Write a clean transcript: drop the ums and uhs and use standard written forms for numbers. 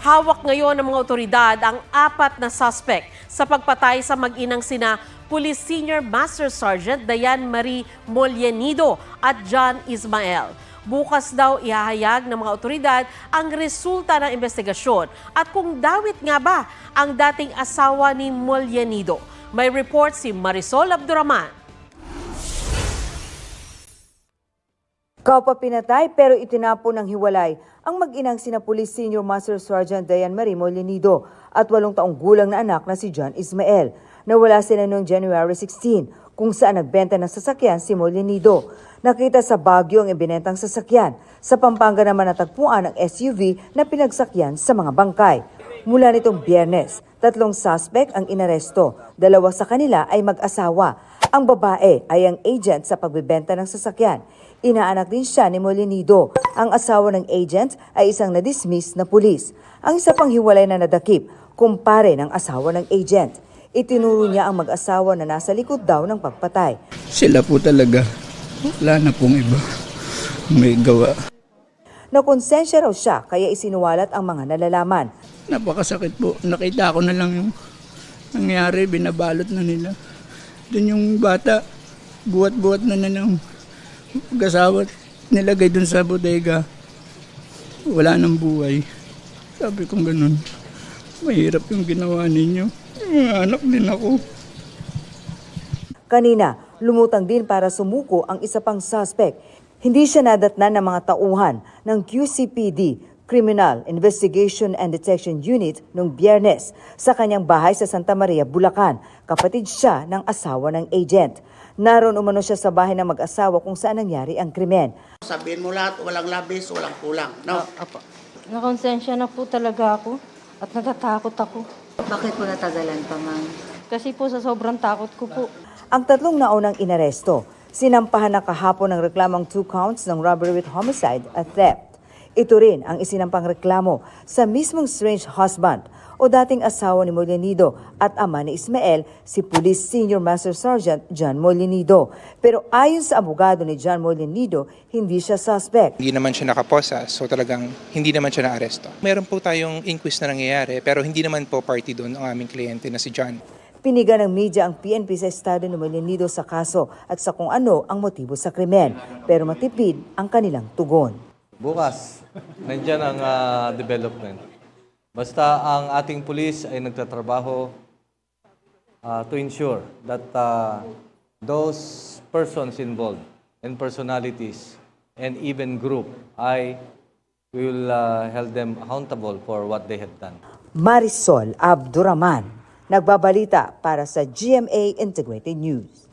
Hawak ngayon ng mga otoridad ang 4 na suspect sa pagpatay sa mag-inang sina Police Senior Master Sergeant Diane Marie Mollenido at John Ismael. Bukas daw ihahayag ng mga otoridad ang resulta ng investigasyon at kung dawit nga ba ang dating asawa ni Mollenido. May report si Marisol Abduraman. Kaupa pinatay pero itinapon ng hiwalay ang mag-inang sina Police Senior Master Sergeant Diane Marie Mollenido at 8 taong gulang na anak na si John Ismael. Nawala sila noong January 16 kung saan nagbenta ng sasakyan si Mollenido. Nakita sa Baguio ang ibinentang sasakyan. Sa Pampanga naman natagpuan ang SUV na pinagsakyan sa mga bangkay. Mula nitong Biyernes, 3 suspect ang inaresto. 2 sa kanila ay mag-asawa. Ang babae ay ang agent sa pagbebenta ng sasakyan. Inaanak din siya ni Mollenido. Ang asawa ng agent ay isang na-dismiss na pulis. Ang isa pang hiwalay na nadakip, kumpare ng asawa ng agent. Itinuro niya ang mag-asawa na nasa likod daw ng pagpatay. Sila po talaga. Wala na pong iba. May gawa. Nakonsensya raw siya kaya isinuwalat ang mga nalalaman. Napakasakit po. Nakita ko na lang yung nangyari. Binabalot na nila. Doon yung bata, buhat-buhat na ng pag-asawa, nilagay dun sa bodega. Wala nang buhay. Sabi kong ganun, mahirap yung ginawa ninyo. Anak din ako. Kanina, lumutang din para sumuko ang isa pang suspect. Hindi siya nadatnan ng mga tauhan ng QCPD, Criminal Investigation and Detection Unit, noong Biyernes sa kanyang bahay sa Santa Maria, Bulacan. Kapatid siya ng asawa ng agent. Naroon umano siya sa bahay ng mag-asawa kung saan nangyari ang krimen. Sabihin mo lahat, walang labis, walang kulang. No? Apo. Nakonsensya na po talaga ako at natatakot ako. Bakit po natagalan pa, ma'am? Kasi po sa sobrang takot ko po. Ang 3 naunang inaresto, sinampahan na kahapon ng reklamang 2 counts ng robbery with homicide at theft. Ito rin ang isinampang reklamo sa mismong strange husband o dating asawa ni Mollenido at ama ni Ismael, si Police Senior Master Sergeant John Mollenido. Pero ayon sa abogado ni John Mollenido, hindi siya suspect. Hindi naman siya nakaposa, so talagang hindi naman siya naaresto. Meron po tayong inquest na nangyayari, pero hindi naman po party doon ang aming kliyente na si John. Piniga ng media ang PNP sa estado ni Mollenido sa kaso at sa kung ano ang motibo sa krimen. Pero matipid ang kanilang tugon. Bukas, nandyan ang development. Basta ang ating pulis ay nagtatrabaho to ensure that those persons involved and personalities and even group, we will hold them accountable for what they have done. Marisol Abduraman, nagbabalita para sa GMA Integrated News.